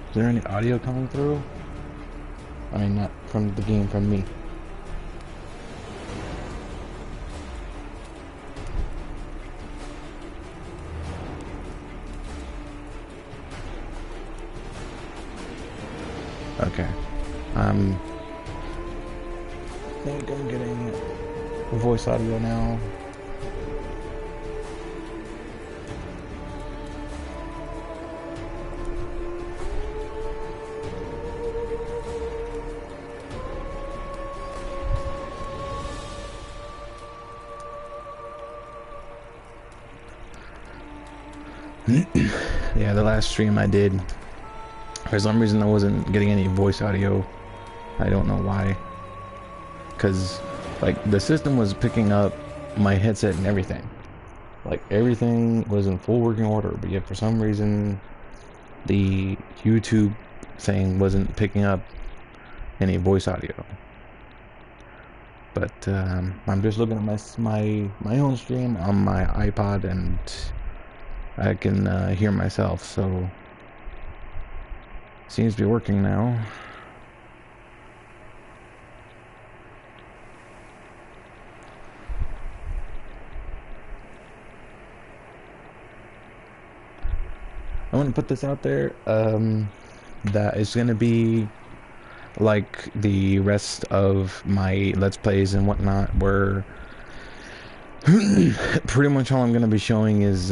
Is there any audio coming through? I mean, not from the game, from me. Okay. I think I'm getting voice audio now. Yeah, the last stream I did, for some reason I wasn't getting any voice audio. I don't know why. Because, like, the system was picking up my headset and everything. Like, everything was in full working order, but yet for some reason the YouTube thing wasn't picking up any voice audio. But I'm just looking at my own stream on my iPod, and I can hear myself, so seems to be working now. I want to put this out there, that it's going to be like the rest of my Let's Plays and whatnot, where pretty much all I'm going to be showing is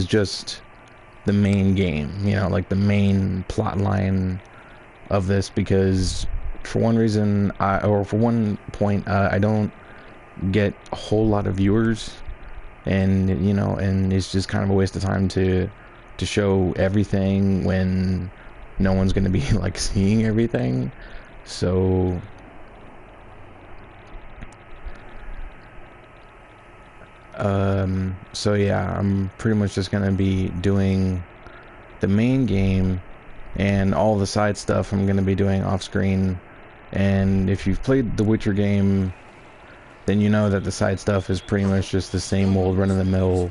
just the main game, you know, like the main plot line of this, because for one reason, for one point, I don't get a whole lot of viewers, and you know, and it's just kind of a waste of time to show everything when no one's going to be like seeing everything. So so yeah, I'm pretty much just going to be doing the main game, and all the side stuff I'm going to be doing off screen. And if you've played the Witcher game, then you know that the side stuff is pretty much just the same old run-of-the-mill,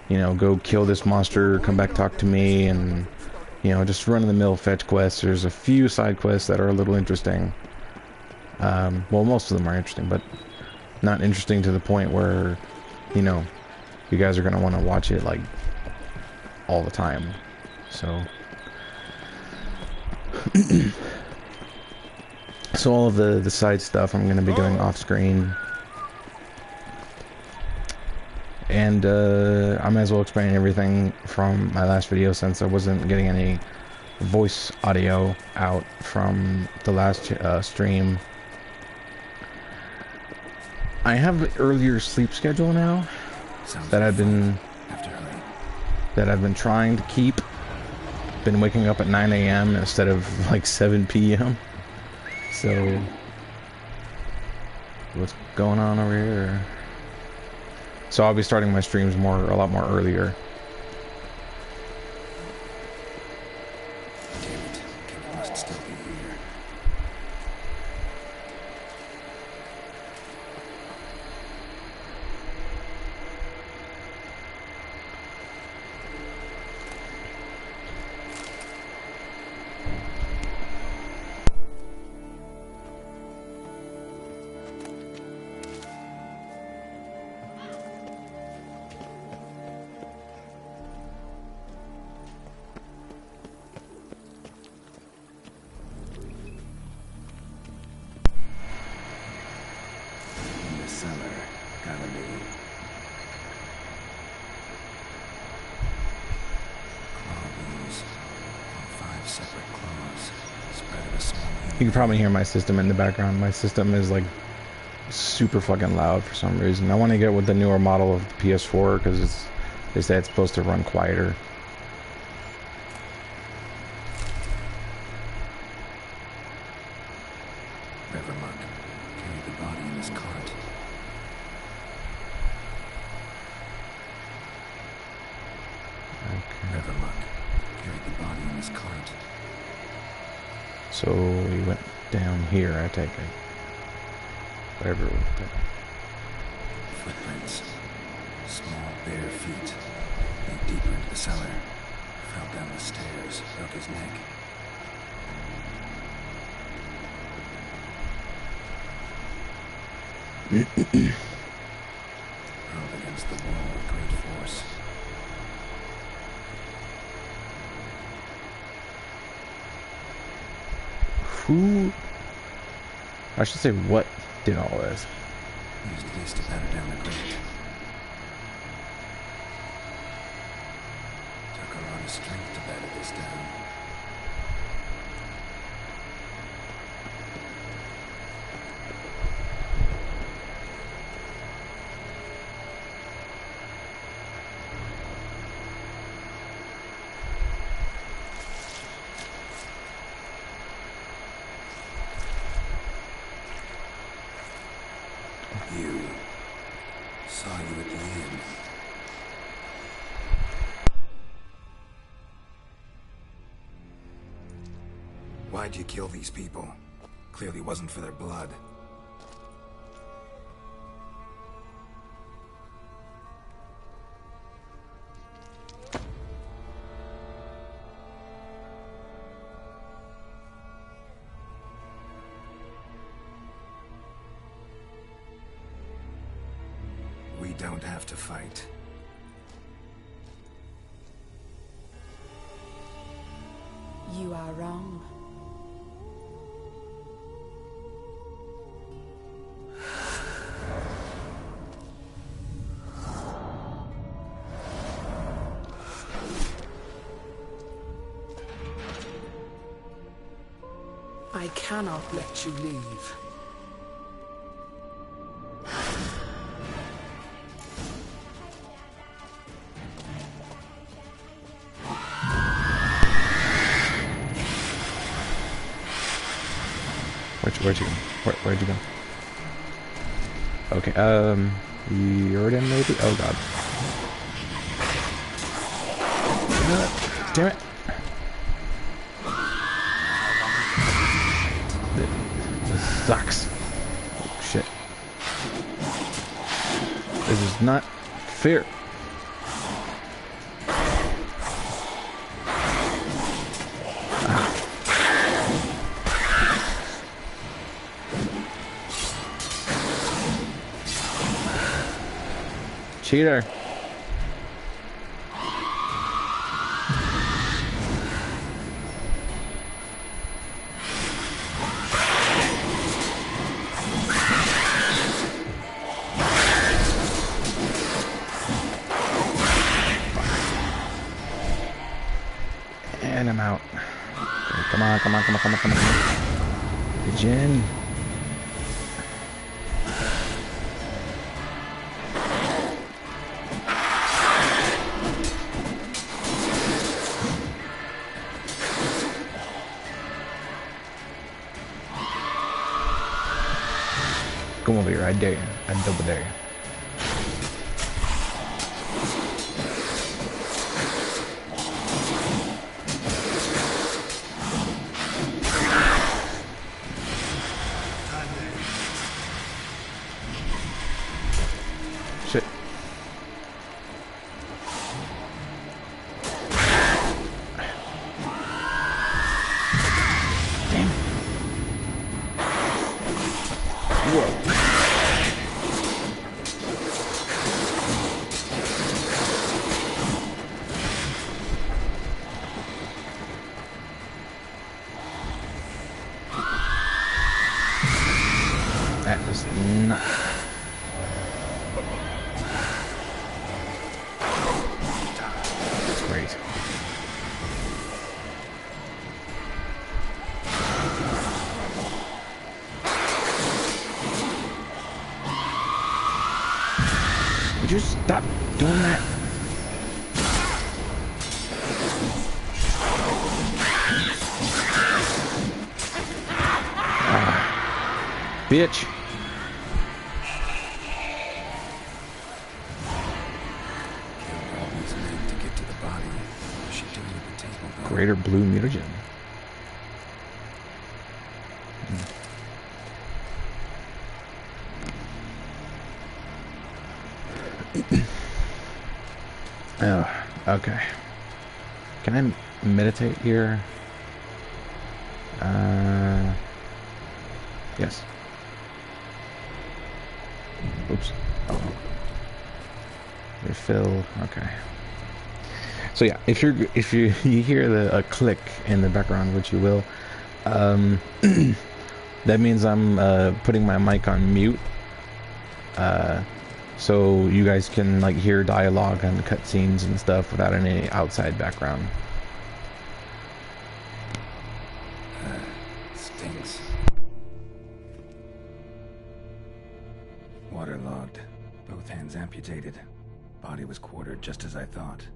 you know, go kill this monster, come back, talk to me, and, you know, just run-of-the-mill fetch quests. There's a few side quests that are a little interesting. Well, most of them are interesting, but not interesting to the point where, you know, you guys are going to want to watch it, like, all the time. So so all of the side stuff I'm going to be doing off screen. And I might as well explain everything from my last video, since I wasn't getting any voice audio out from the last stream. I have an earlier sleep schedule now that I've been trying to keep. Been waking up at 9 a.m. instead of like 7 p.m. So what's going on over here? So I'll be starting my streams a lot more earlier. You can probably hear my system in the background. My system is like super fucking loud for some reason. I want to get with the newer model of the PS4 because they say it's supposed to run quieter. Revermont carried the body in his cart. Okay. Revermont carried the body in his cart. So we went down here, I take it. Whatever it was. Footprints. Small, bare feet lead deeper into the cellar. Fell down the stairs, broke his neck. Hurled against the wall with great force. Who? I should say what did all this? Used this to batter down the grate. Took a lot of strength to batter this down. You. Saw you at the end. Why'd you kill these people? Clearly wasn't for their blood. We don't have to fight. You are wrong. I cannot let you leave. Where'd you go? Where'd you go? Okay, Jordan maybe? Oh god. Damn it! This sucks. Oh shit. This is not fair. Cheater. And I'm out. Okay, come on, come on, come on, come on, come on. Get you in. Come over here, I dare you. I double dare you. Shit. Damn it. Whoa. That was not. That's great. Would you stop doing that? Bitch. Greater blue mutagen. Oh, okay. Can I meditate here? Yes. Oops. Uh-oh. Refill. Okay. So yeah, if you hear a click in the background, which you will, that means I'm putting my mic on mute, so you guys can like hear dialogue and cutscenes and stuff without any outside background. Stinks. Waterlogged. Both hands amputated. Body was quartered just as I thought.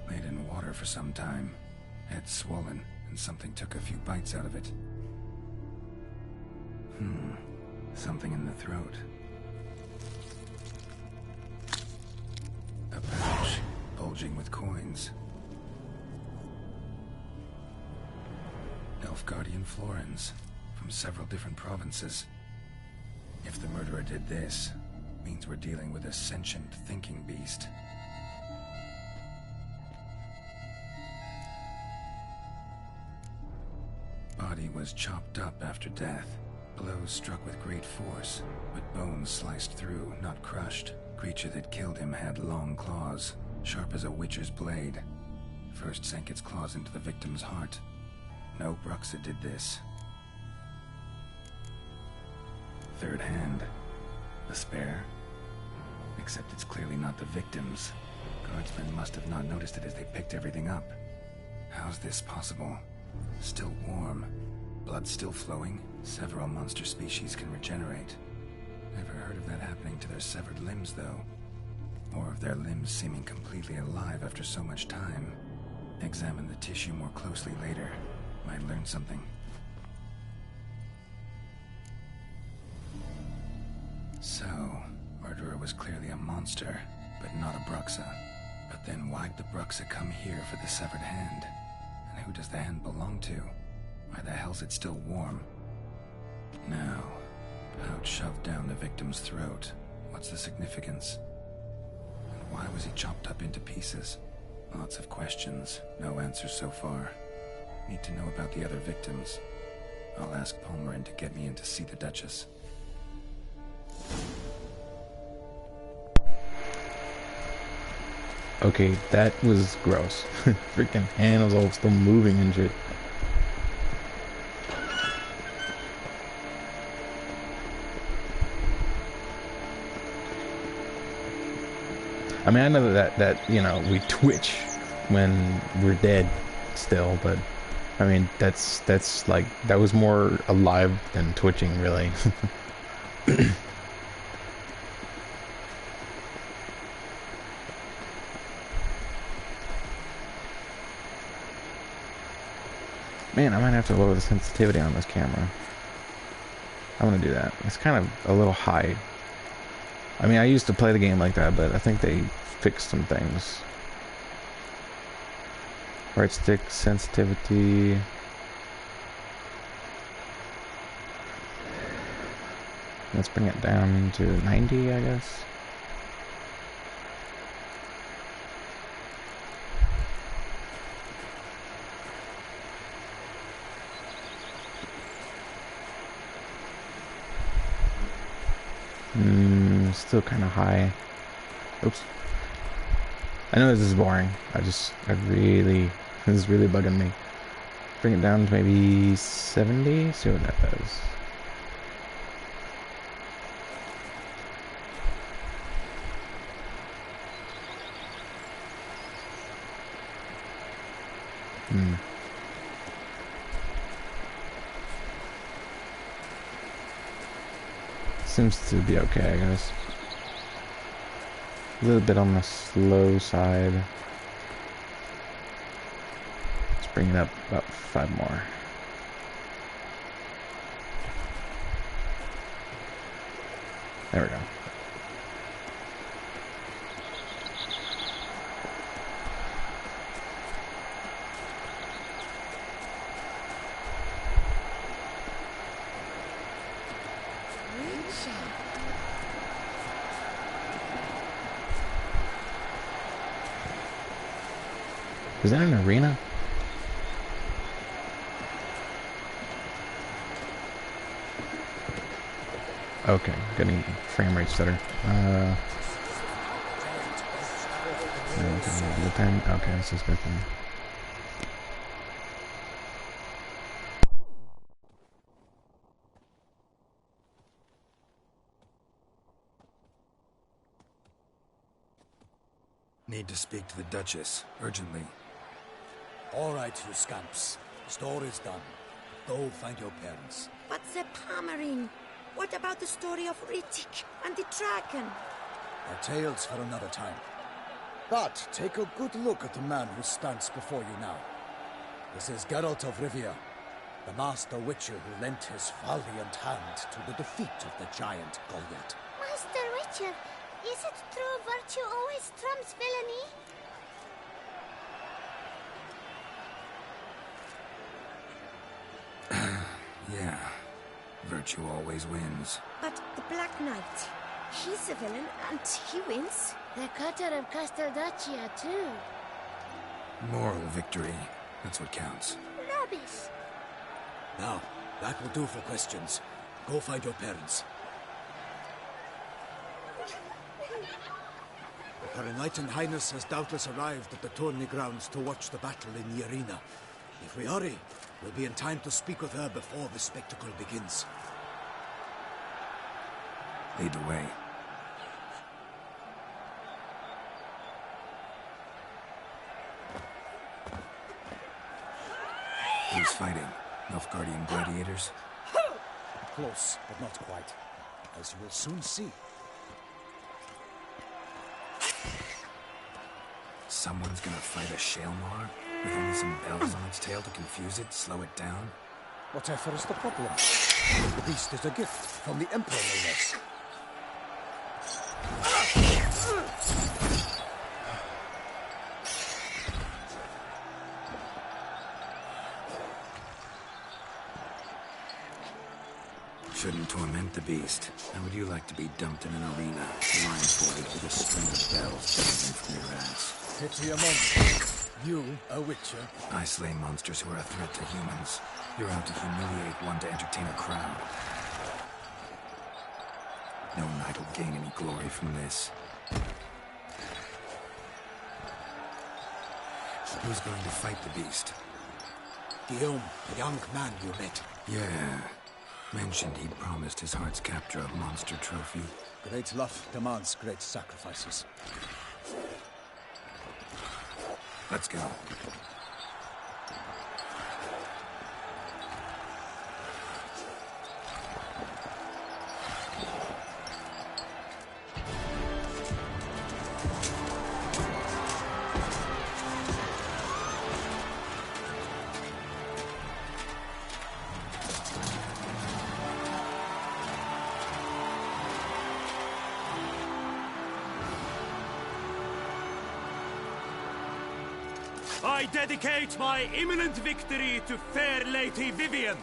Laid in water for some time. Head swollen, and something took a few bites out of it. Something in the throat. A pouch, bulging with coins. Nilfgaardian florins, from several different provinces. If the murderer did this, means we're dealing with a sentient thinking beast. Body was chopped up after death. Blows struck with great force, but bones sliced through, not crushed. Creature that killed him had long claws, sharp as a witcher's blade. First sank its claws into the victim's heart. No Bruxa did this. Third hand. A spare? Except it's clearly not the victim's. Guardsmen must have not noticed it as they picked everything up. How's this possible? Still warm. Blood still flowing. Several monster species can regenerate. Never heard of that happening to their severed limbs, though. Or of their limbs seeming completely alive after so much time. Examine the tissue more closely later. Might learn something. So, murderer was clearly a monster, but not a Bruxa. But then why'd the Bruxa come here for the severed hand? And who does the hand belong to? Why the hell's it still warm? Now, pouch shoved down the victim's throat. What's the significance? And why was he chopped up into pieces? Lots of questions, no answers so far. Need to know about the other victims. I'll ask Palmerin to get me in to see the Duchess. Okay, that was gross. Freaking hand was all still moving and shit. I mean, I know that you know, we twitch when we're dead still, but I mean, that's like, that was more alive than twitching, really. Man, I might have to lower the sensitivity on this camera. I'm gonna do that. It's kind of a little high. I mean, I used to play the game like that, but I think they fixed some things. Right stick sensitivity. Let's bring it down to 90, I guess. Still kind of high. Oops. I know this is boring. This is really bugging me. Bring it down to maybe 70. See what that does. Seems to be okay, I guess. A little bit on the slow side. Let's bring it up about 5 more. There we go. Is that an arena? Okay, getting frame rate stutter. Okay, this is good. Need to speak to the Duchess, urgently. All right, you scamps. Story's done. Go find your parents. But the Palmerine, what about the story of Rittik and the dragon? Our tales for another time. But take a good look at the man who stands before you now. This is Geralt of Rivia, the master witcher who lent his valiant hand to the defeat of the giant Goliath. Master Witcher, is it true virtue always trumps villainy? Yeah. Virtue always wins. But the Black Knight, he's a villain and he wins. The cutter of Casteldacia, too. Moral victory. That's what counts. Rubbish. Now, that will do for questions. Go find your parents. Her Enlightened Highness has doubtless arrived at the tourney grounds to watch the battle in the arena. If we hurry, we'll be in time to speak with her before the spectacle begins. Lead the way. Who's fighting? Nilfgaardian gladiators? Close, but not quite. As you will soon see. Someone's gonna fight a Shaelmaar? With only some bells on its tail to confuse it, slow it down? Whatever is the problem? The beast is a gift from the Emperor, no less. Shouldn't torment the beast. How would you like to be dumped in an arena, blindfolded with a string of bells dangling from your ass? Pity a monster. You, a witcher. I slay monsters who are a threat to humans. You're out to humiliate one to entertain a crowd. No knight will gain any glory from this. Who's going to fight the beast? Guillaume, the young man you met. Yeah. Mentioned he'd promised his heart's capture a monster trophy. Great love demands great sacrifices. Let's go. I dedicate my imminent victory to fair Lady Vivienne.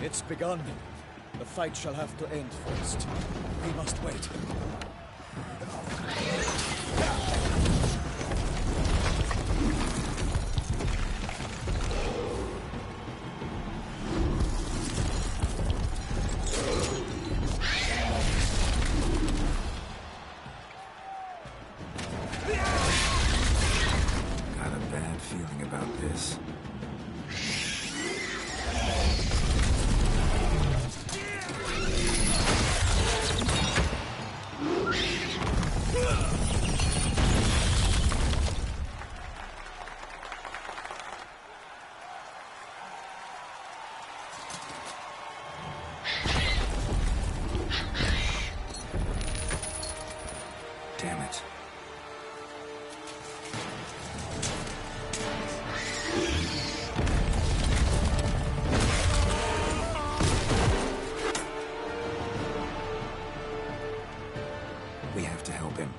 It's begun. The fight shall have to end first. We must wait. Got a bad feeling about this. Damn it. We have to help him.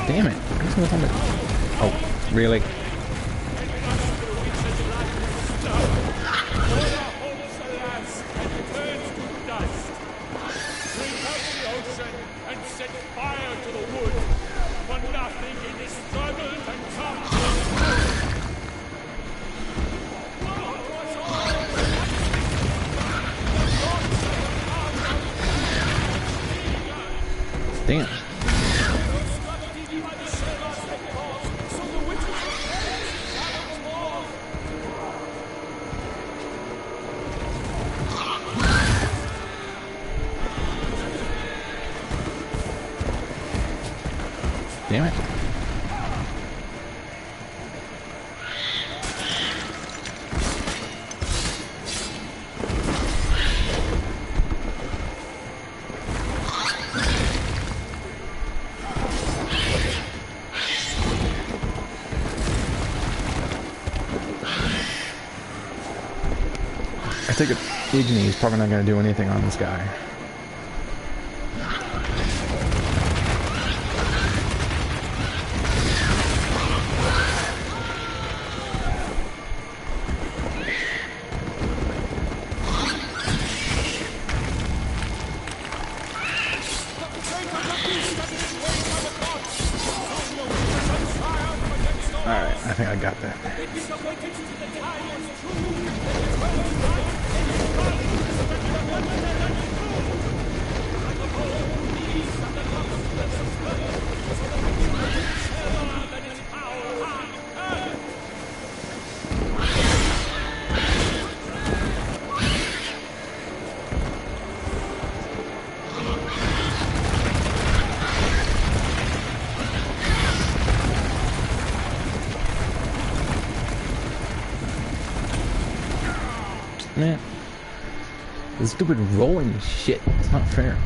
Damn it. Oh, really? And set fire to the wood, for nothing in this struggle can come. Damn. Damn it. I take it Igni is probably not going to do anything on this guy. Alright, I think I got that. Man, this stupid rolling shit, it's not fair.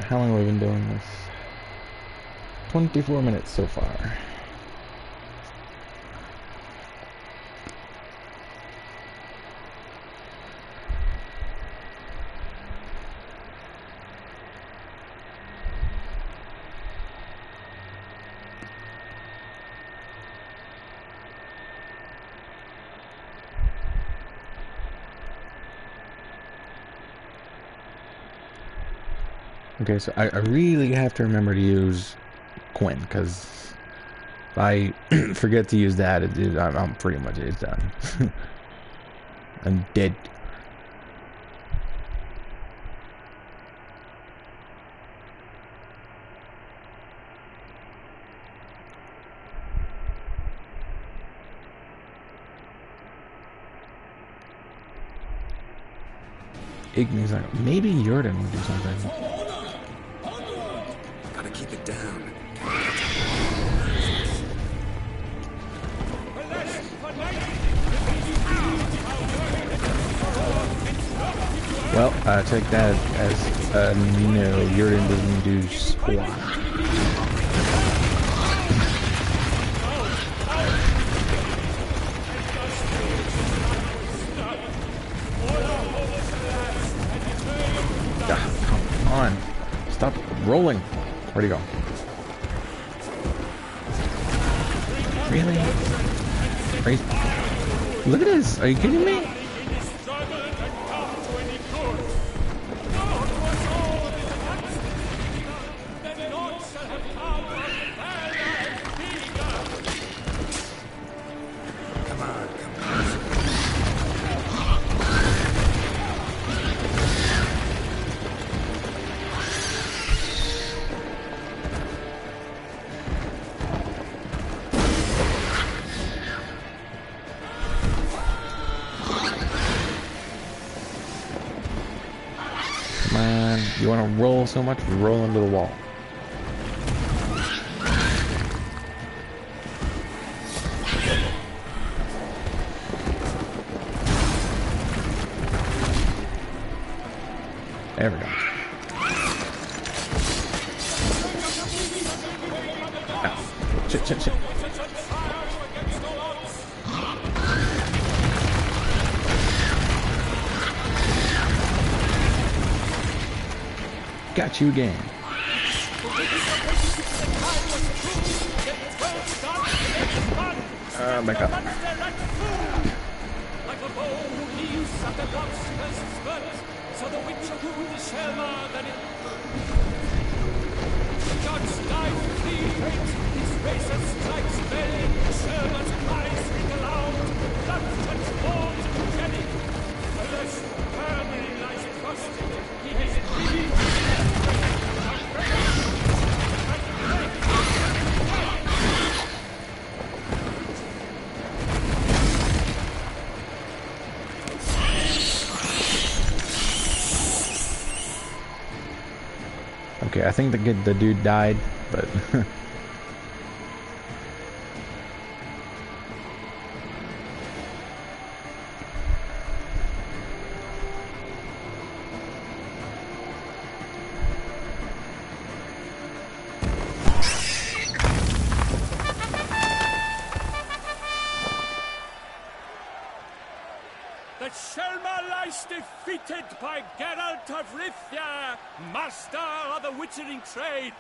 How long have we been doing this? 24 minutes so far. Okay, so I really have to remember to use Quinn, because if I forget to use that, I'm pretty much it's done. I'm dead. Igni's like, maybe Jordan would do something. Gotta keep it down. Well, take that as no, Jordan doesn't do squat. Come on. Stop rolling. Where'd he go? Really? Look at this. Are you kidding me? You want to roll so much, roll into the wall. There we go. Ow. Shit. Got you again. Back up. Like a bow who leaves at the lobster's spurt, so the witcher who the Shelma that it... The gods dive clean, his razor strikes belly, Shelma's cries ring aloud, blood transforms to jelly. Alas, Hermione lies trusted, he has agreed. Okay, I think the dude died, but The Shelma lies defeated by Geralt of Rivia, master of the witchering trade.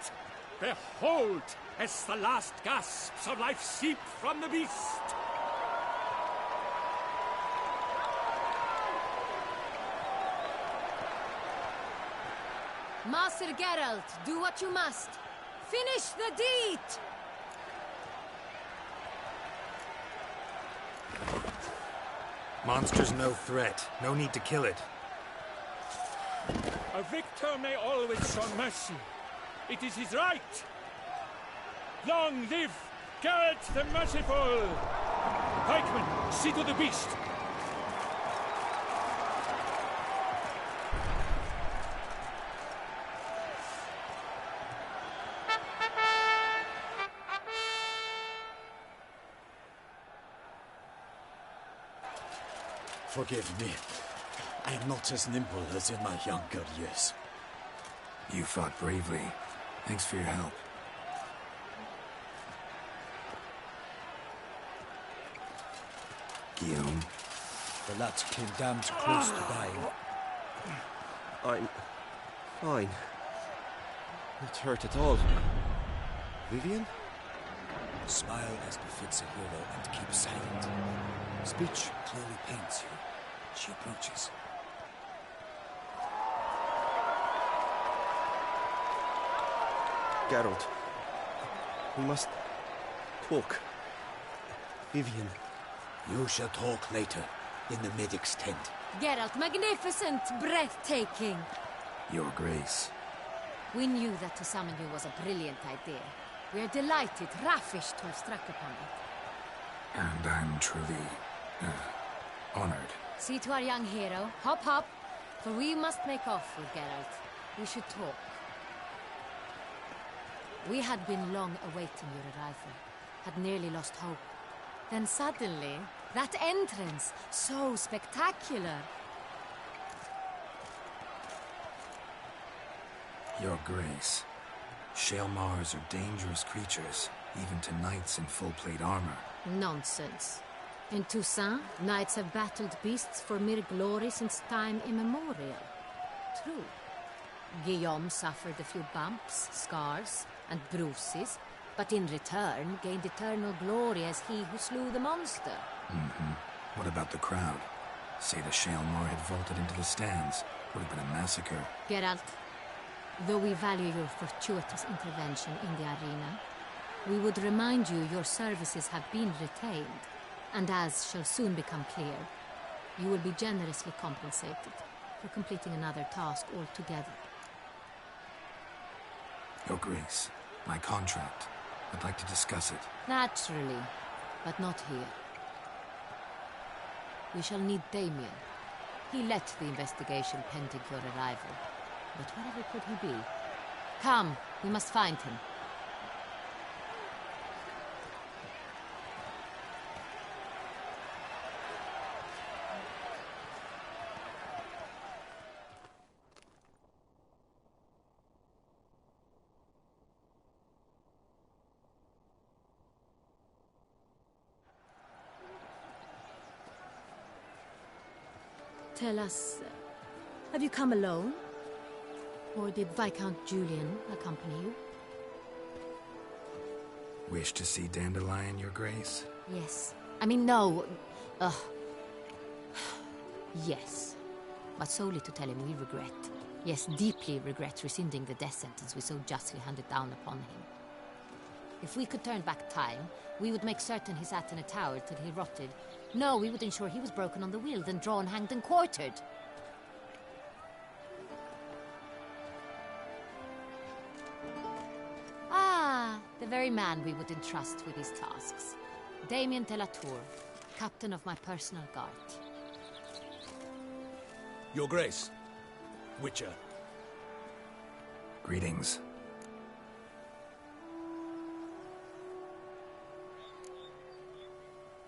Behold, as the last gasps of life seep from the beast. Master Geralt, do what you must. Finish the deed! Monster's no threat. No need to kill it. A victor may always show mercy. It is his right. Long live Geralt the Merciful! Pikeman, see to the beast. Forgive me. I am not as nimble as in my younger years. You fought bravely. Thanks for your help. Guillaume. The lad came damned close to dying. I'm fine. Not hurt at all. Vivian? Smile as befits a hero and keep silent. Speech clearly paints you. She approaches. Geralt. We must talk. Vivian. You shall talk later, in the medic's tent. Geralt, magnificent, breathtaking. Your Grace. We knew that to summon you was a brilliant idea. We are delighted, ravished to have struck upon it. And I'm truly... honored. See to our young hero. Hop, hop. For we must make off with Geralt. We should talk. We had been long awaiting your arrival. Had nearly lost hope. Then suddenly, that entrance, so spectacular. Your Grace. Shaelmars are dangerous creatures, even to knights in full-plate armor. Nonsense. In Toussaint, knights have battled beasts for mere glory since time immemorial. True. Guillaume suffered a few bumps, scars, and bruises, but in return gained eternal glory as he who slew the monster. What about the crowd? Say the Shaelmar had vaulted into the stands. Would have been a massacre. Geralt, though we value your fortuitous intervention in the arena, we would remind you your services have been retained, and as shall soon become clear, you will be generously compensated for completing another task altogether. Your Grace, my contract. I'd like to discuss it. Naturally, but not here. We shall need Damien. He led the investigation pending your arrival. but wherever could he be? Come, we must find him. Tell us, have you come alone? Or did Viscount Julian accompany you? Wish to see Dandelion, Your Grace? Yes. I mean, no. Yes. But solely to tell him we regret. Yes, deeply regret rescinding the death sentence we so justly handed down upon him. If we could turn back time, we would make certain he sat in a tower till he rotted. No, we would ensure he was broken on the wheel, then drawn, hanged, and quartered. Ah, the very man we would entrust with these tasks. Damien de la Tour, captain of my personal guard. Your Grace. Witcher. Greetings.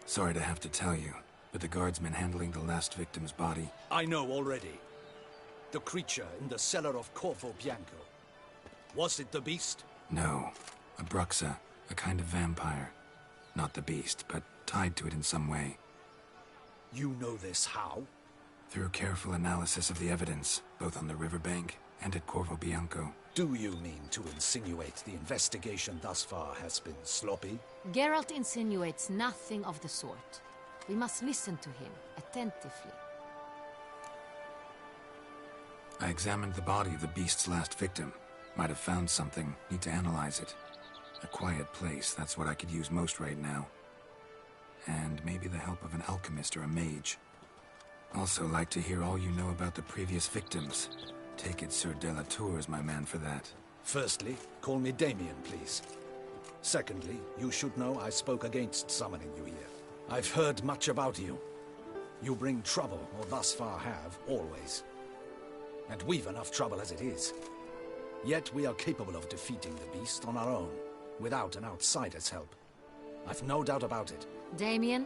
Sorry to have to tell you, but the guardsman handling the last victim's body... I know already. The creature in the cellar of Corvo Bianco. Was it the beast? No. A Bruxa, a kind of vampire. Not the beast, but tied to it in some way. You know this how? Through careful analysis of the evidence, both on the riverbank and at Corvo Bianco. Do you mean to insinuate the investigation thus far has been sloppy? Geralt insinuates nothing of the sort. We must listen to him attentively. I examined the body of the beast's last victim. Might have found something. Need to analyze it. A quiet place, that's what I could use most right now. And maybe the help of an alchemist or a mage. Also like to hear all you know about the previous victims. Take it Sir de la Tour is my man for that. Firstly, call me Damien, please. Secondly, you should know I spoke against summoning you here. I've heard much about you. You bring trouble, or thus far have, always. And we've enough trouble as it is. Yet we are capable of defeating the beast on our own, without an outsider's help. I've no doubt about it. Damien,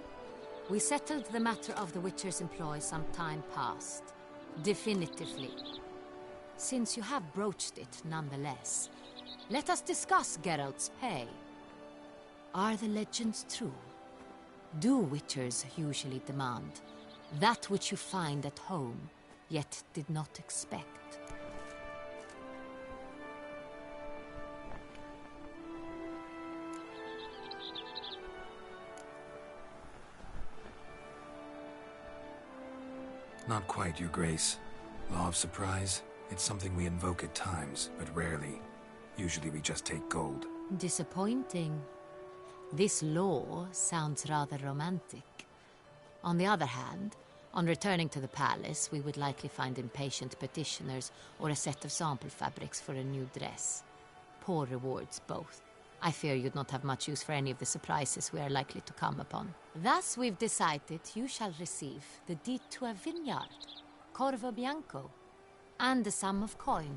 we settled the matter of the Witcher's employ some time past. Definitively. Since you have broached it nonetheless, let us discuss Geralt's pay. Are the legends true? Do Witchers usually demand that which you find at home, yet did not expect? Not quite, Your Grace. Law of surprise, it's something we invoke at times, but rarely. Usually we just take gold. Disappointing. This law sounds rather romantic. On the other hand, on returning to the palace, we would likely find impatient petitioners or a set of sample fabrics for a new dress. Poor rewards, both. I fear you'd not have much use for any of the surprises we are likely to come upon. Thus, we've decided you shall receive the deed to a vineyard, Corvo Bianco, and a sum of coin.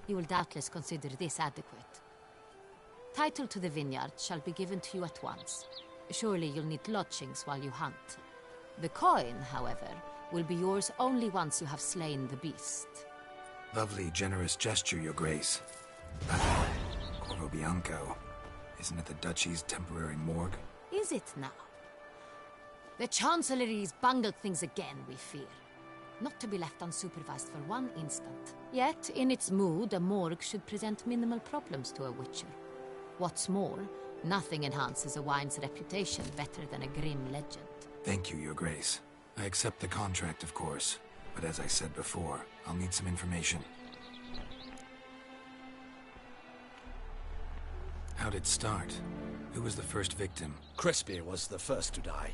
You will doubtless consider this adequate. Title to the vineyard shall be given to you at once. Surely you'll need lodgings while you hunt. The coin, however, will be yours only once you have slain the beast. Lovely, generous gesture, Your Grace. Corvo Bianco. Isn't it the Duchy's temporary morgue? Is it now? The Chancellery's bungled things again, we fear. Not to be left unsupervised for one instant. Yet, in its mood, a morgue should present minimal problems to a Witcher. What's more, nothing enhances a wine's reputation better than a grim legend. Thank you, Your Grace. I accept the contract, of course. But as I said before, I'll need some information. How'd it start? Who was the first victim? Crespi was the first to die.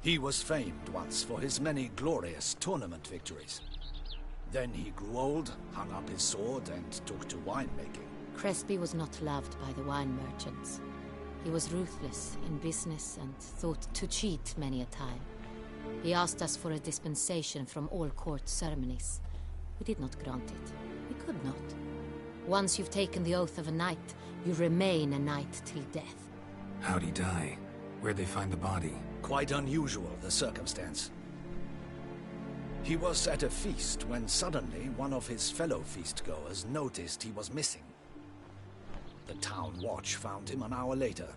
He was famed once for his many glorious tournament victories. Then he grew old, hung up his sword, and took to winemaking. Crespi was not loved by the wine merchants. He was ruthless in business and thought to cheat many a time. He asked us for a dispensation from all court ceremonies. We did not grant it. We could not. Once you've taken the oath of a knight, you remain a knight till death. How'd he die? Where'd they find the body? Quite unusual, the circumstance. He was at a feast when suddenly one of his fellow feastgoers noticed he was missing. The town watch found him an hour later.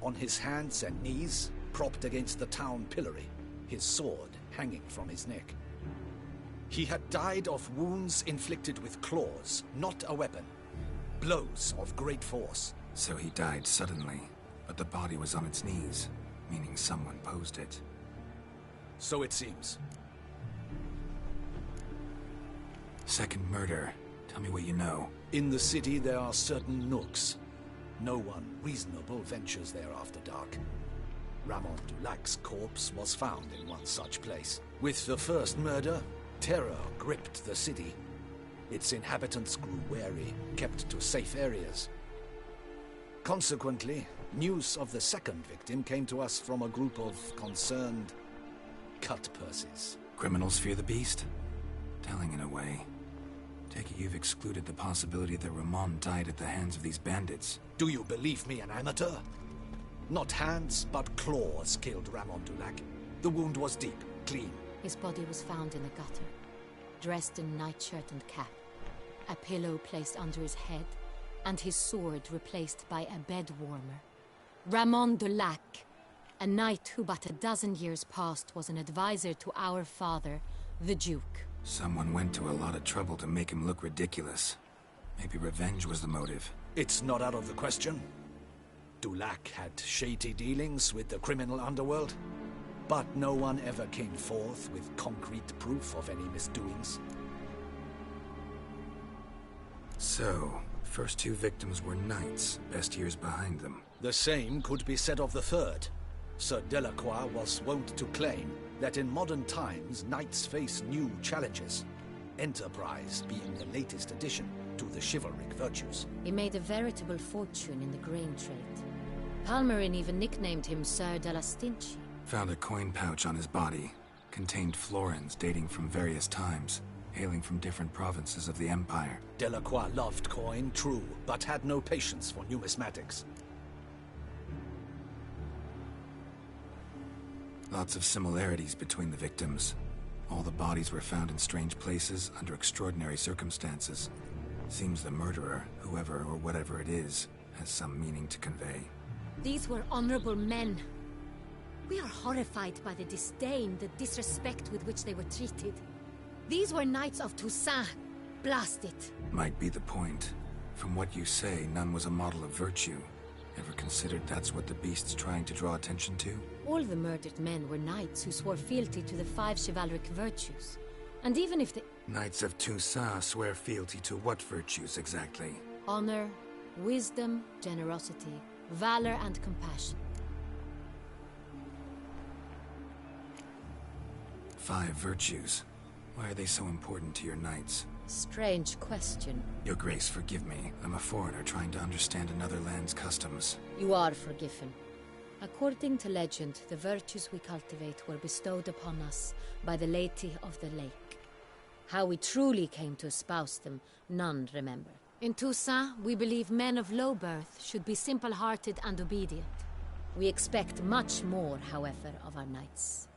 On his hands and knees, propped against the town pillory, his sword hanging from his neck. He had died of wounds inflicted with claws, not a weapon. Blows of great force. So he died suddenly, but the body was on its knees, meaning someone posed it. So it seems. Second murder. Tell me what you know. In the city there are certain nooks. No one reasonable ventures there after dark. Ramon Dulac's corpse was found in one such place. With the first murder, terror gripped the city. Its inhabitants grew wary, kept to safe areas. Consequently, news of the second victim came to us from a group of concerned cut-purses. Criminals fear the beast? Telling in a way. Take it you've excluded the possibility that Ramon died at the hands of these bandits. Do you believe me an amateur? Not hands, but claws killed Ramon Dulac. The wound was deep, clean. His body was found in a gutter, dressed in nightshirt and cap, a pillow placed under his head, and his sword replaced by a bed warmer. Ramon Dulac, a knight who but a dozen years past was an advisor to our father, the Duke. Someone went to a lot of trouble to make him look ridiculous. Maybe revenge was the motive. It's not out of the question. Dulac had shady dealings with the criminal underworld, but no one ever came forth with concrete proof of any misdoings. So, first two victims were knights, best years behind them. The same could be said of the third. Sir Delacroix was wont to claim that in modern times knights face new challenges, enterprise being the latest addition to the chivalric virtues. He made a veritable fortune in the grain trade. Palmerin even nicknamed him Sir de la Stinchi. Found a coin pouch on his body. Contained florins dating from various times, hailing from different provinces of the Empire. Delacroix loved coin, true, but had no patience for numismatics. Lots of similarities between the victims. All the bodies were found in strange places under extraordinary circumstances. Seems the murderer, whoever or whatever it is, has some meaning to convey. These were honorable men. We are horrified by the disdain, the disrespect with which they were treated. These were knights of Toussaint. Blast it. Might be the point. From what you say, none was a model of virtue. Ever considered that's what the beast's trying to draw attention to? All the murdered men were knights who swore fealty to the 5 chivalric virtues. And even if the Knights of Toussaint swear fealty to what virtues exactly? honor, wisdom, generosity, valor, and compassion. 5 virtues. Why are they so important to your knights? Strange question. Your Grace, forgive me. I'm a foreigner trying to understand another land's customs. You are forgiven. According to legend, the virtues we cultivate were bestowed upon us by the Lady of the Lake. How we truly came to espouse them, none remember. In Toussaint, we believe men of low birth should be simple-hearted and obedient. We expect much more, however, of our knights.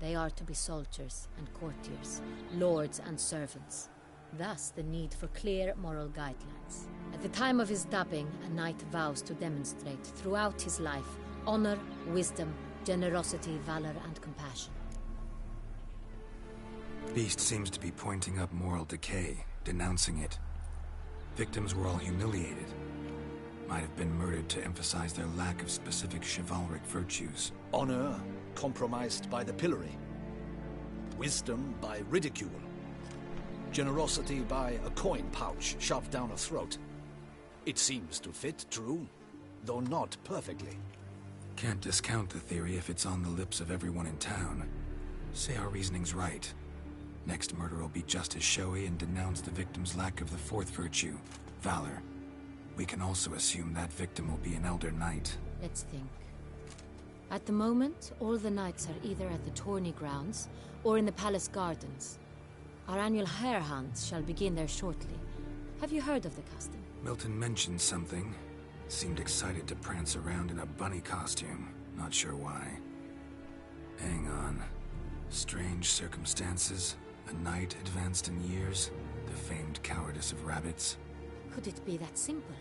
They are to be soldiers and courtiers, lords and servants. Thus, the need for clear moral guidelines. At the time of his dubbing, a knight vows to demonstrate throughout his life honor, wisdom, generosity, valor, and compassion. Beast seems to be pointing up moral decay, denouncing it. Victims were all humiliated. Might have been murdered to emphasize their lack of specific chivalric virtues. Honor compromised by the pillory. Wisdom by ridicule. Generosity by a coin pouch shoved down a throat. It seems to fit, true, though not perfectly. Can't discount the theory if it's on the lips of everyone in town. Say our reasoning's right. Next murder will be just as showy and denounce the victim's lack of the 4th virtue, valor. We can also assume that victim will be an elder knight. Let's think. At the moment, all the knights are either at the tourney grounds or in the palace gardens. Our annual hare hunts shall begin there shortly. Have you heard of the custom? Milton mentioned something. Seemed excited to prance around in a bunny costume. Not sure why. Hang on. Strange circumstances. A knight advanced in years. The famed cowardice of rabbits. Could it be that simple?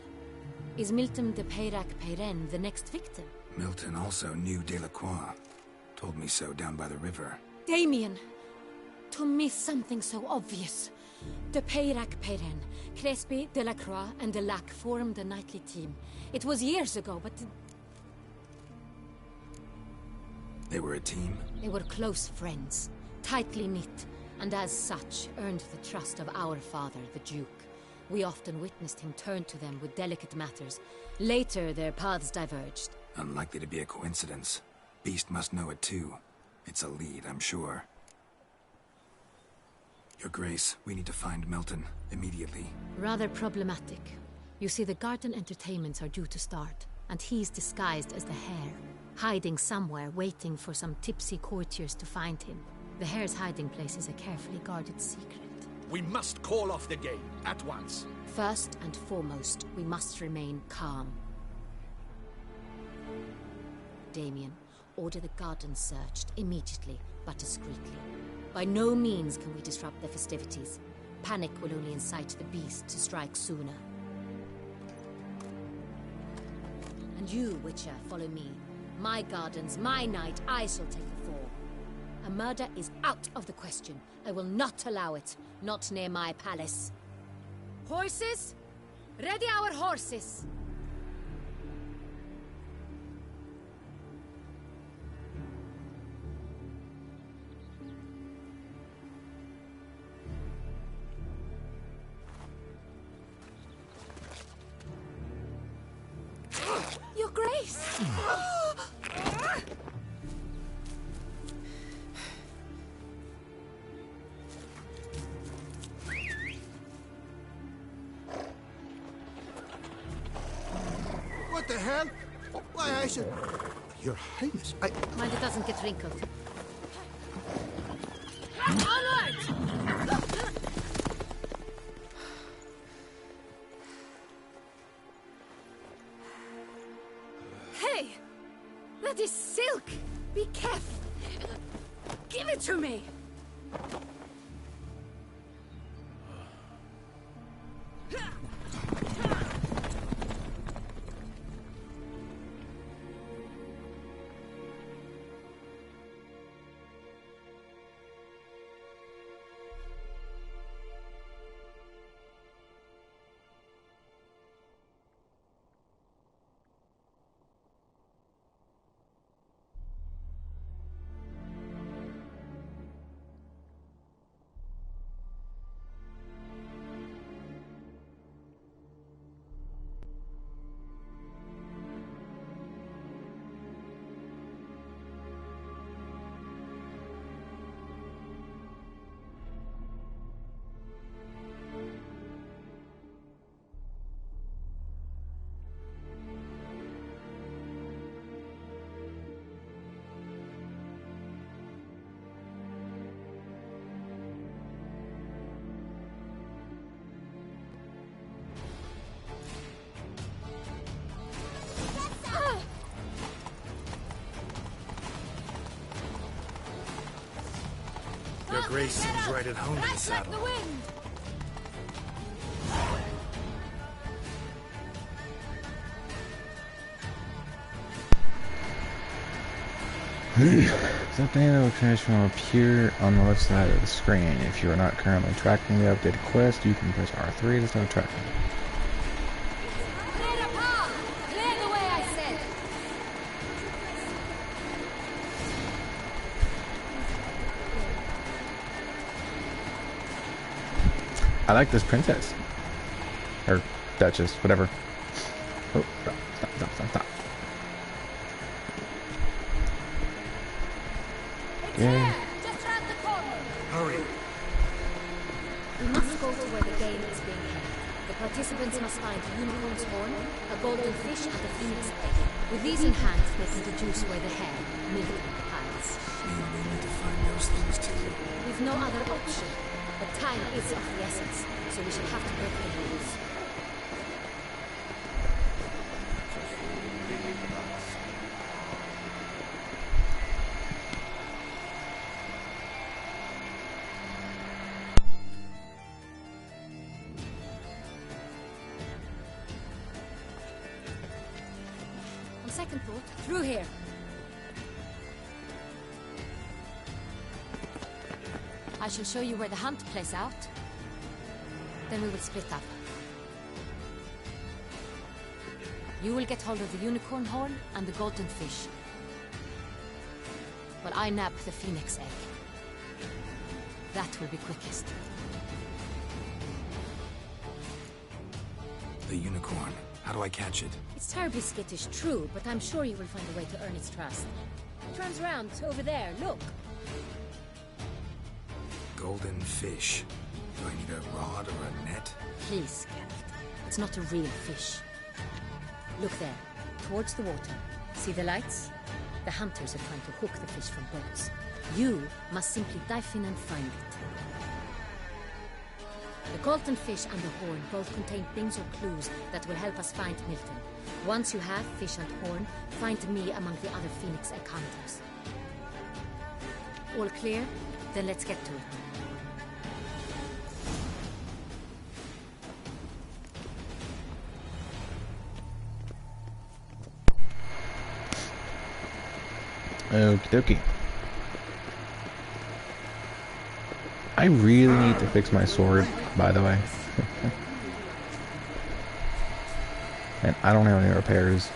Is Milton de Peyrac Peyren the next victim? Milton also knew Delacroix. Told me so down by the river. Damien! To miss something so obvious. De Peyrac Peyren, Crespi, Delacroix, and Delac formed a knightly team. It was years ago, but... They were a team? They were close friends, tightly knit, and as such earned the trust of our father, the Duke. We often witnessed him turn to them with delicate matters. Later, their paths diverged. Unlikely to be a coincidence. Beast must know it too. It's a lead, I'm sure. Your Grace, we need to find Milton immediately. Rather problematic. You see, the garden entertainments are due to start, and he's disguised as the hare, hiding somewhere, waiting for some tipsy courtiers to find him. The hare's hiding place is a carefully guarded secret. We must call off the game, at once. First and foremost, we must remain calm. Damien, order the garden searched immediately, but discreetly. By no means can we disrupt the festivities. Panic will only incite the beast to strike sooner. And you, Witcher, follow me. My gardens, my night, I shall take the fall. A murder is out of the question. I will not allow it. Not near my palace. Horses? Ready our horses! Your Grace! What the hell? Why, I should... Your Highness, I... Mind it doesn't get wrinkled. Onward! Hey! That is silk! Be careful! Give it to me! Your Grace seems right at home in the Right like saddle. the wind! Something that will finish will appear on the left side of the screen. If you are not currently tracking the updated quest, you can press R3 to start tracking. Clear the path! Clear the way, I said! I like this princess. Or duchess, whatever. Oh, stop. Yeah. Just round the corner! Hurry! We must go to where the game is being held. The participants must find a unicorn's horn, a golden fish, and a phoenix egg. With these in hand, they can deduce where the hare, Milton, hides. Mean we need to find those things too. We've no other option. But time is of the essence, so we should have to break the rules. On second thought, through here. I shall show you where the hunt plays out. Then we will split up. You will get hold of the unicorn horn and the golden fish, while I nab the phoenix egg. That will be quickest. The unicorn. How do I catch it? It's terribly skittish, true, but I'm sure you will find a way to earn its trust. It turns around over there, look. Golden fish. Do I need a rod or a net? Please, Geralt. It's not a real fish. Look there, towards the water. See the lights? The hunters are trying to hook the fish from boats. You must simply dive in and find it. The golden fish and the horn both contain things or clues that will help us find Milton. Once you have fish and horn, find me among the other Phoenix Egg hunters. All clear? Then let's get to it. Okie dokie. I really need to fix my sword, by the way. And I don't have any repairs.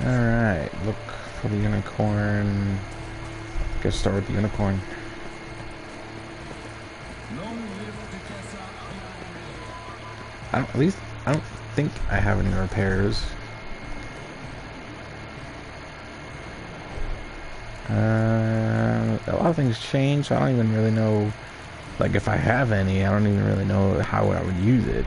Alright, look for the unicorn. Guess start with the unicorn. At least I don't think I have any repairs. A lot of things change, so I don't even really know, like, if I have any. I don't even really know how I would use it.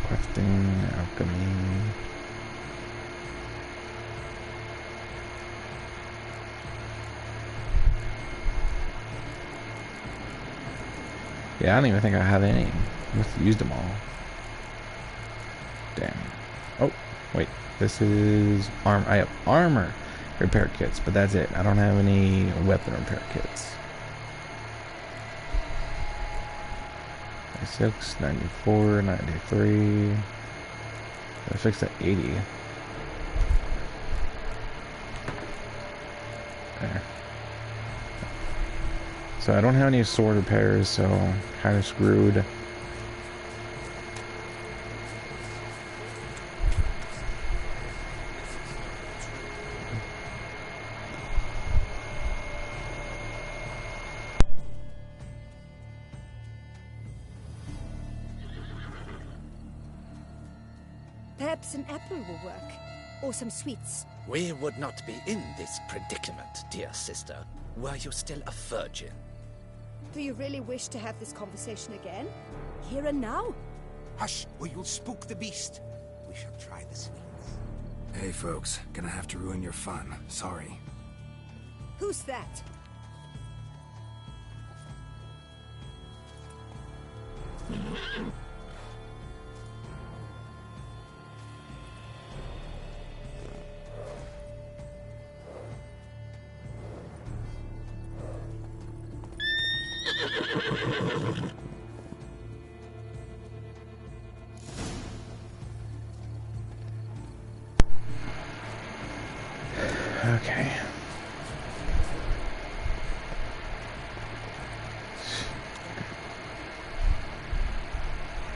Crafting, alchemy. Yeah, I don't even think I have any. I must have used them all. Damn. Oh, wait. This is armor. I have armor repair kits, but that's it. I don't have any weapon repair kits. 96, 94, 93. I fixed at 80. There. So I don't have any sword repairs, so kind of screwed. Perhaps an apple will work. Or some sweets. We would not be in this predicament, dear sister, were you still a virgin. Do you really wish to have this conversation again? Here and now? Hush, or you'll spook the beast. We shall try the sweets. Hey, folks. Gonna have to ruin your fun. Sorry. Who's that? Okay.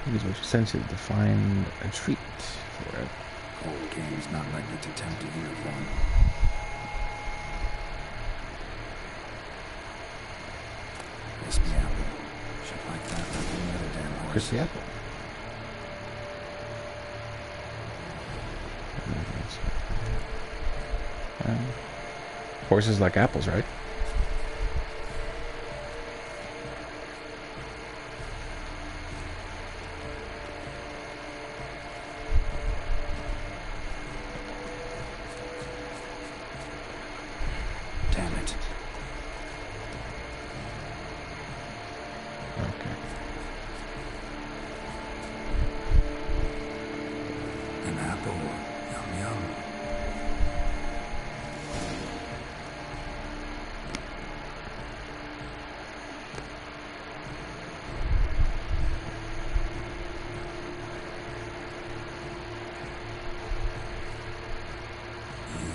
These were essentially to find a treat for it. Old game's not likely to tempt a unicorn. Crispy apple. Should like that like any other damn horse. Crispy apple. Horses like apples, right? Damn it. Okay. An apple. Yum yum.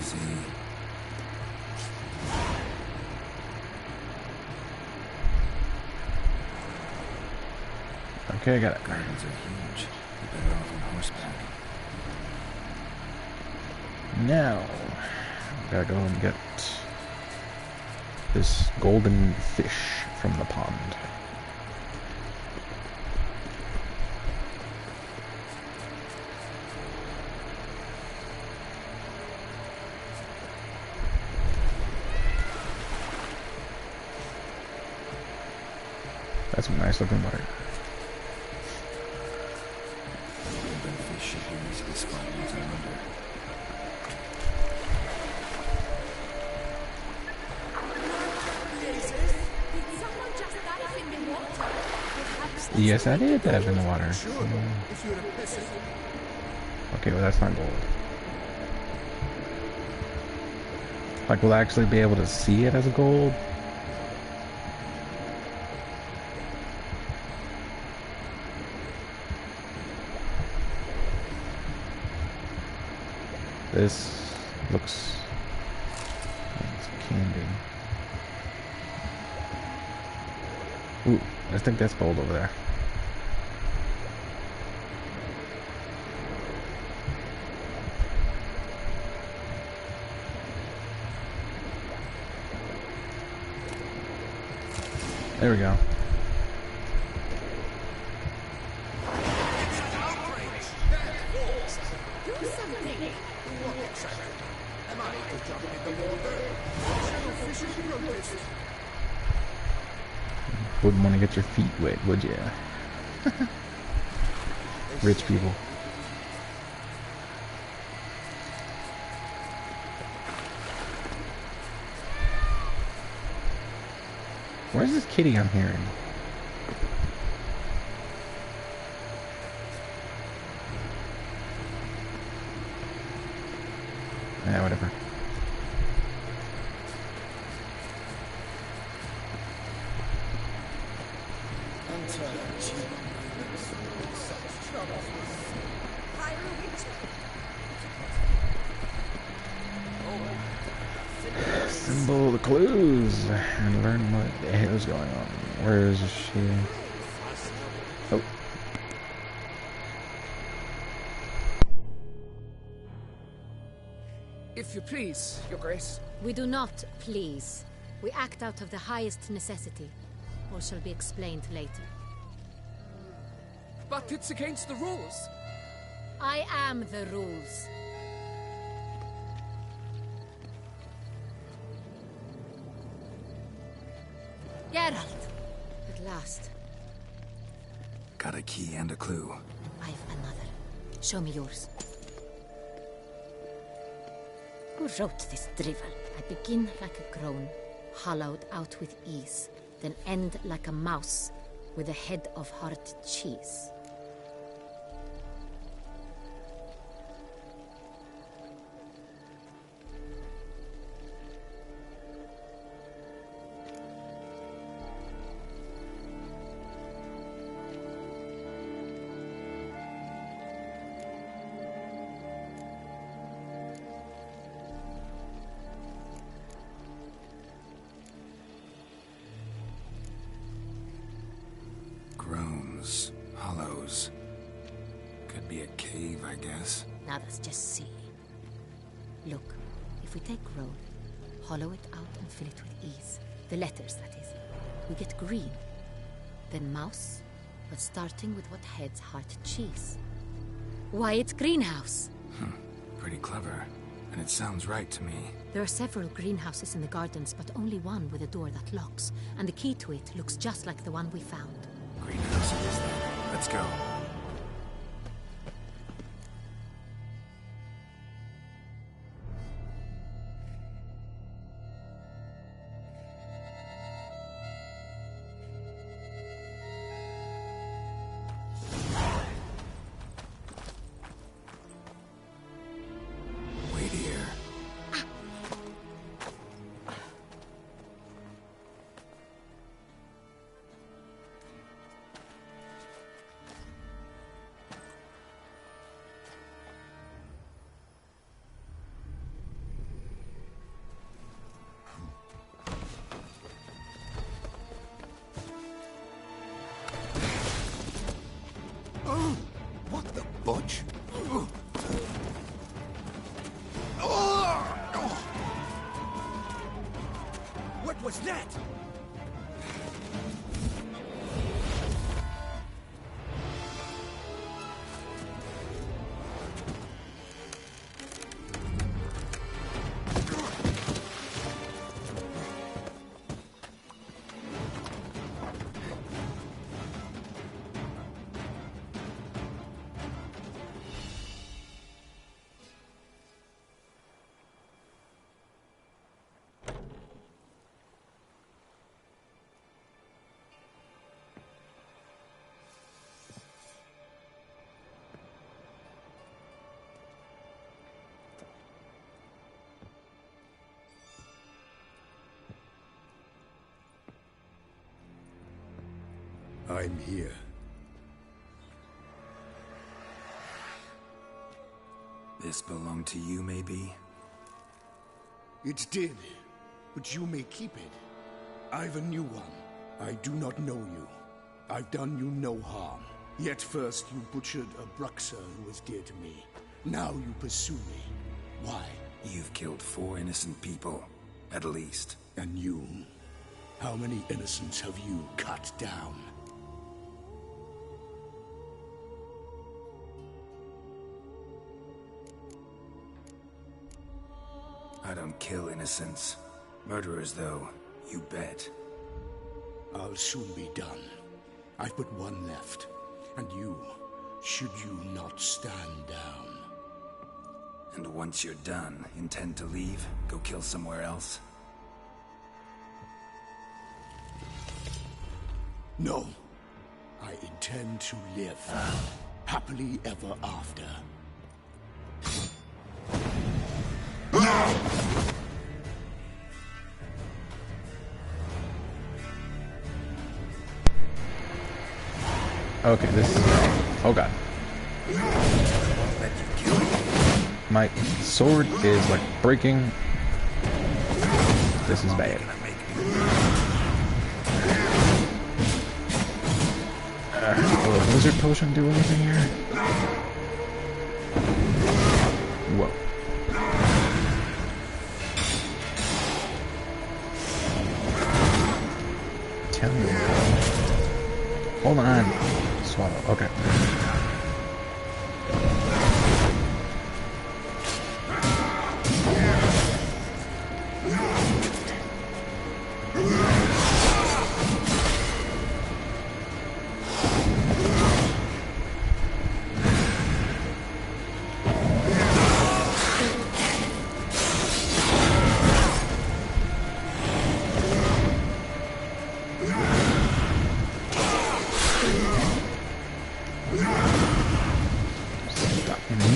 Easy. Okay, I got it. Gardens are huge. You're better off on horseback. Now, gotta go and get this golden fish from the pond. That's some nice looking water. Golden fish should be easy to spot once I'm under. Yes, I did dive in the water. Sure, if you're a peasant. Okay, well that's not gold. Like, will I actually be able to see it as gold? This looks like it's candy. Ooh, I think that's gold over there. There we go. Wouldn't want to get your feet wet, would ya? Rich people. Where's this kitty I'm hearing? Yeah, whatever. Assemble the clues and learn what the hell is going on. Where is she? Oh. If you please, Your Grace. We do not please. We act out of the highest necessity, or shall be explained later. But it's against the rules. I am the rules. Geralt! At last. Got a key and a clue. I've another. Show me yours. Who wrote this drivel? I begin like a groan, hollowed out with ease, then end like a mouse with a head of hard cheese. Groans, hollows. Could be a cave, I guess. Now let's just see. Look, if we take groan, hollow it out and fill it with ease. The letters, that is. We get green. Then mouse, but starting with what heads heart cheese. Why, it's greenhouse. Pretty clever. And it sounds right to me. There are several greenhouses in the gardens, but only one with a door that locks. And the key to it looks just like the one we found. Greenhouse it is then. Let's go. Wait here. What the budge? What was that? I'm here. This belonged to you, maybe? It did, but you may keep it. I've a new one. I do not know you. I've done you no harm. Yet first you butchered a Bruxa who was dear to me. Now you pursue me. Why? You've killed 4 innocent people, at least. And you? How many innocents have you cut down? I don't kill innocents. Murderers, though, you bet. I'll soon be done. I've but one left. And you, should you not stand down. And once you're done, intend to leave? Go kill somewhere else? No. I intend to live. Happily ever after. Okay, this is... Oh god. My sword is like breaking. This is bad. Will a wizard potion do anything here? Whoa. Tell me. Hold on. Swallow. Okay.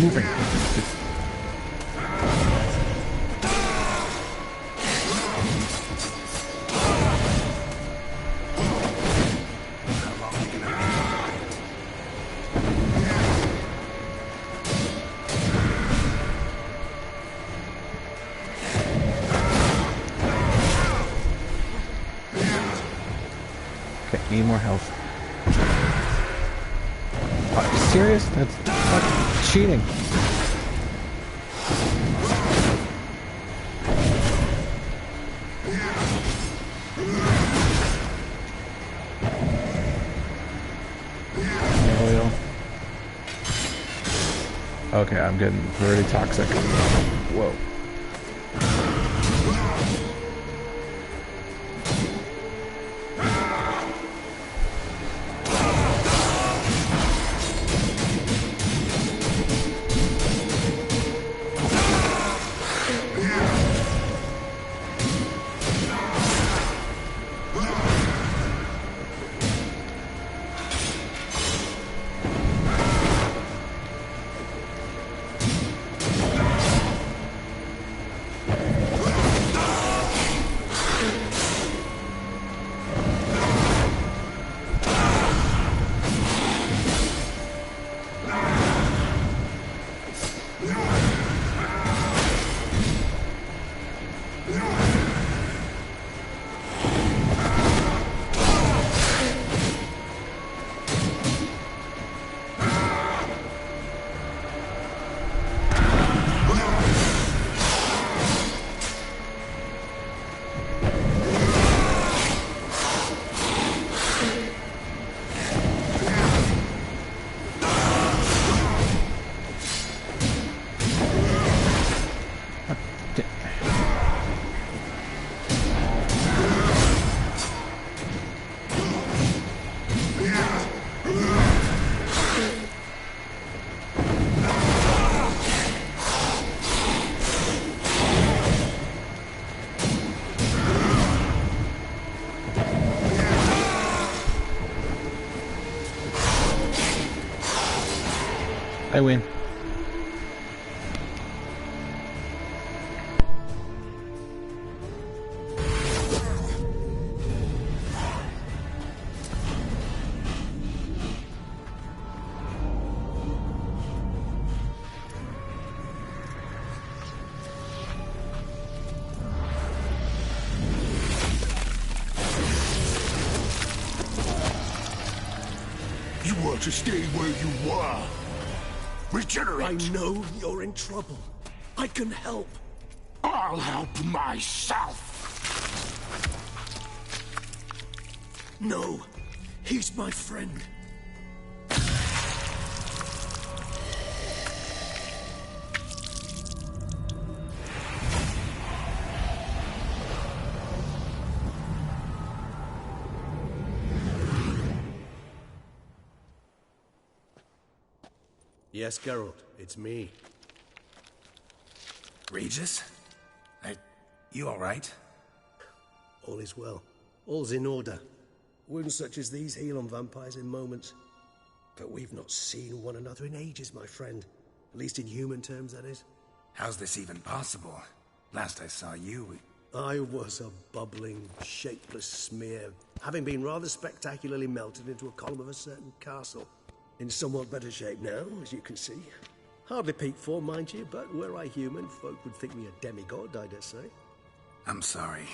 Moving. Okay, need more health. Are you serious? That's fucking cheating. Oil. Okay, I'm getting very toxic. Whoa. I win. You want to stay where you are. Regenerate! I know you're in trouble. I can help. I'll help myself! No, he's my friend. Yes, Geralt, it's me. Regis? You alright? All is well. All's in order. Wounds such as these heal on vampires in moments. But we've not seen one another in ages, my friend. At least in human terms, that is. How's this even possible? Last I saw you, I was a bubbling, shapeless smear, having been rather spectacularly melted into a column of a certain castle. In somewhat better shape now, as you can see. Hardly peak form, mind you, but were I human, folk would think me a demigod, I dare say. I'm sorry.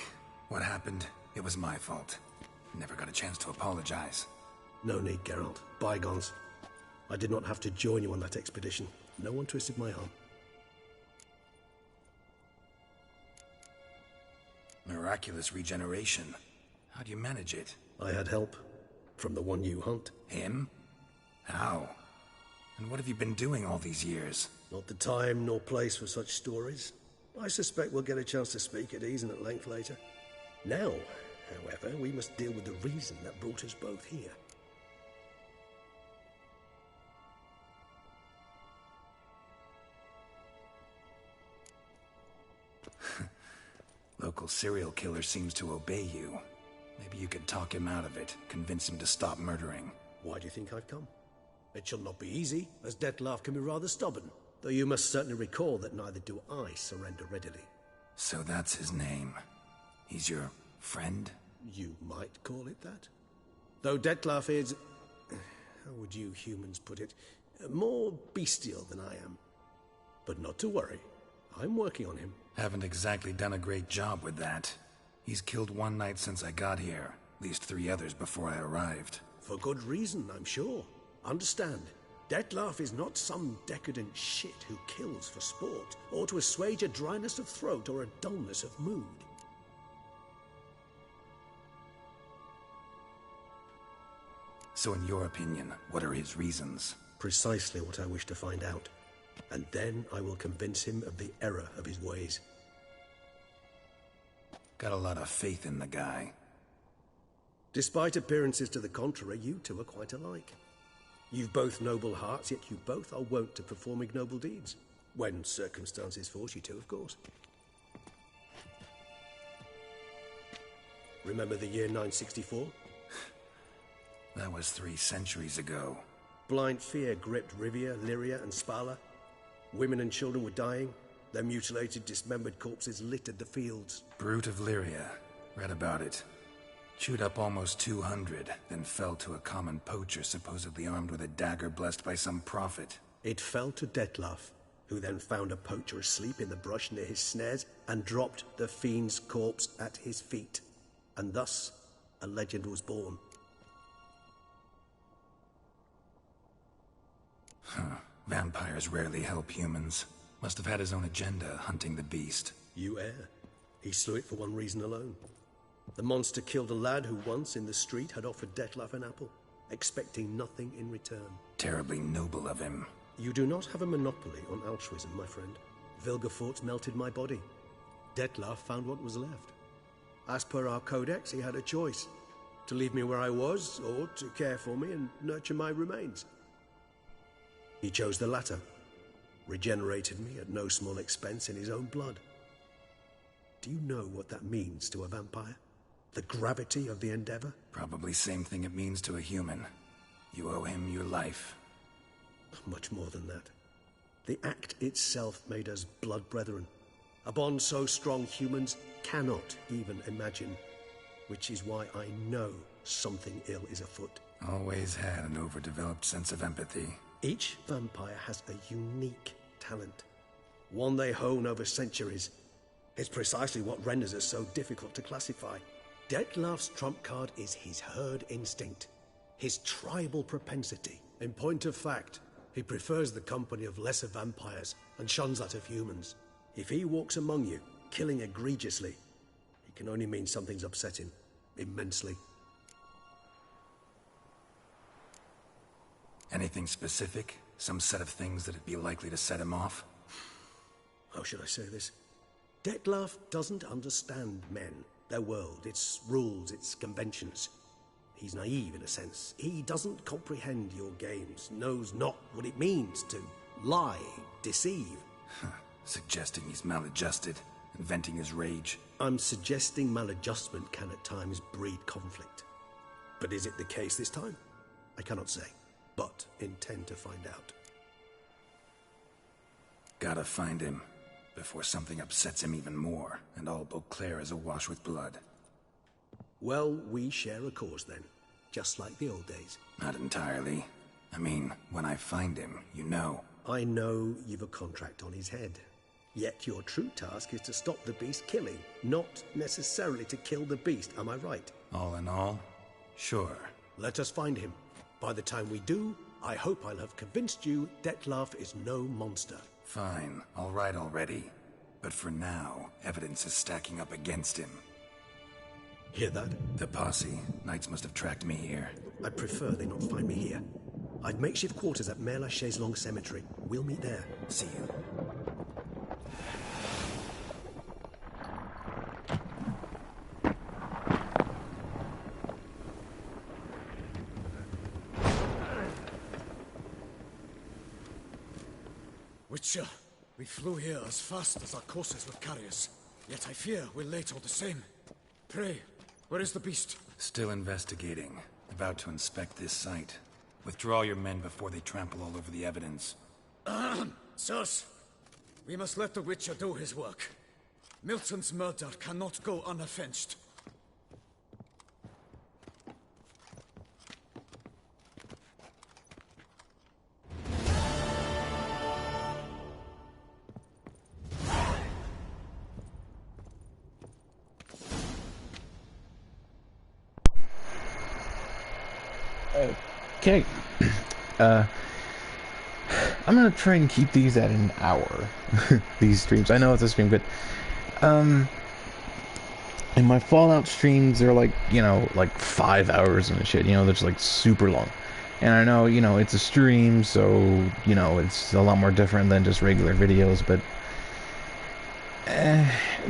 What happened, it was my fault. Never got a chance to apologize. No need, Geralt. Bygones. I did not have to join you on that expedition. No one twisted my arm. Miraculous regeneration. How do you manage it? I had help. From the one you hunt. Him? How? And what have you been doing all these years? Not the time nor place for such stories. I suspect we'll get a chance to speak at ease and at length later. Now, however, we must deal with the reason that brought us both here. Local serial killer seems to obey you. Maybe you could talk him out of it, convince him to stop murdering. Why do you think I've come? It shall not be easy, as Dettlaff can be rather stubborn. Though you must certainly recall that neither do I surrender readily. So that's his name. He's your friend? You might call it that. Though Dettlaff is... how would you humans put it? More bestial than I am. But not to worry. I'm working on him. Haven't exactly done a great job with that. He's killed one knight since I got here. At least 3 others before I arrived. For good reason, I'm sure. Understand, Dettlaff is not some decadent shit who kills for sport, or to assuage a dryness of throat or a dullness of mood. So in your opinion, what are his reasons? Precisely what I wish to find out. And then I will convince him of the error of his ways. Got a lot of faith in the guy. Despite appearances to the contrary, you two are quite alike. You've both noble hearts, yet you both are wont to perform ignoble deeds. When circumstances force you to, of course. Remember the year 964? That was 3 centuries ago. Blind fear gripped Rivia, Lyria, and Spala. Women and children were dying. Their mutilated, dismembered corpses littered the fields. Brute of Lyria. Read about it. Chewed up almost 200, then fell to a common poacher supposedly armed with a dagger blessed by some prophet. It fell to Dettlaff, who then found a poacher asleep in the brush near his snares and dropped the fiend's corpse at his feet. And thus, a legend was born. Vampires rarely help humans. Must have had his own agenda, hunting the beast. You err. He slew it for one reason alone. The monster killed a lad who once, in the street, had offered Dettlaff an apple, expecting nothing in return. Terribly noble of him. You do not have a monopoly on altruism, my friend. Vilgefortz melted my body. Dettlaff found what was left. As per our codex, he had a choice. To leave me where I was, or to care for me and nurture my remains. He chose the latter. Regenerated me at no small expense in his own blood. Do you know what that means to a vampire? The gravity of the endeavor? Probably same thing it means to a human. You owe him your life. Much more than that. The act itself made us blood brethren. A bond so strong humans cannot even imagine. Which is why I know something ill is afoot. Always had an overdeveloped sense of empathy. Each vampire has a unique talent. One they hone over centuries. It's precisely what renders us so difficult to classify. Dettlaff's trump card is his herd instinct. His tribal propensity. In point of fact, he prefers the company of lesser vampires and shuns that of humans. If he walks among you, killing egregiously, it can only mean something's upset him. Immensely. Anything specific? Some set of things that'd be likely to set him off? How should I say this? Dettlaff doesn't understand men, their world, its rules, its conventions. He's naive in a sense. He doesn't comprehend your games, knows not what it means to lie, deceive. Suggesting he's maladjusted, and venting his rage. I'm suggesting maladjustment can at times breed conflict. But is it the case this time? I cannot say, but intend to find out. Gotta find him, before something upsets him even more, and all Beauclair is awash with blood. Well, we share a cause then, just like the old days. Not entirely. I mean, when I find him, you know. I know you've a contract on his head. Yet your true task is to stop the beast killing, not necessarily to kill the beast, am I right? All in all, sure. Let us find him. By the time we do, I hope I'll have convinced you Dettlaff is no monster. Fine, all right already. But for now, evidence is stacking up against him. Hear that? The posse. Knights must have tracked me here. I prefer they not find me here. I've makeshift quarters at Mère Lachaise Long Cemetery. We'll meet there. See you. Witcher, we flew here as fast as our courses would carry us. Yet I fear we're late all the same. Pray, where is the beast? Still investigating. About to inspect this site. Withdraw your men before they trample all over the evidence. Sirs, we must let the Witcher do his work. Milton's murder cannot go unavenged. Okay. I'm gonna try and keep these at an hour. These streams. I know it's a stream, but in my Fallout streams, they're like, you know, like 5 hours and shit. You know, they're just like super long. And I know, you know, it's a stream, so, you know, it's a lot more different than just regular videos, but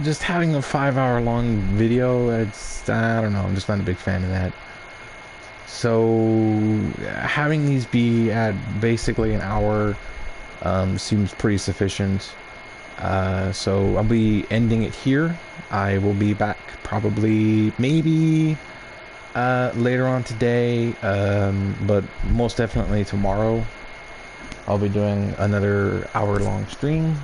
just having a 5-hour-long video, it's, I don't know, I'm just not a big fan of that. So having these be at basically an hour seems pretty sufficient. So I'll be ending it here. I will be back probably, maybe later on today, but most definitely tomorrow. I'll be doing another hour-long stream,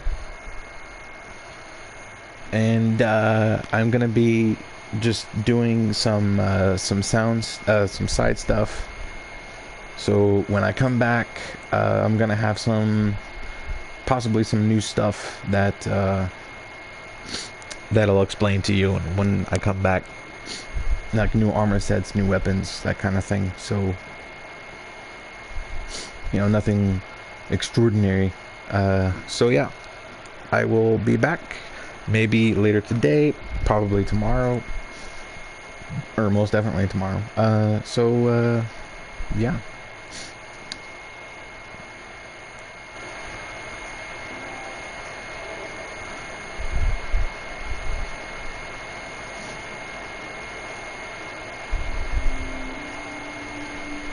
and I'm gonna be just doing some sounds, some side stuff. So when I come back, I'm gonna have possibly some new stuff that that'll explain to you. And when I come back, like new armor sets, new weapons, that kind of thing. So, you know, nothing extraordinary. So yeah, I will be back maybe later today, probably tomorrow, or most definitely tomorrow. So yeah,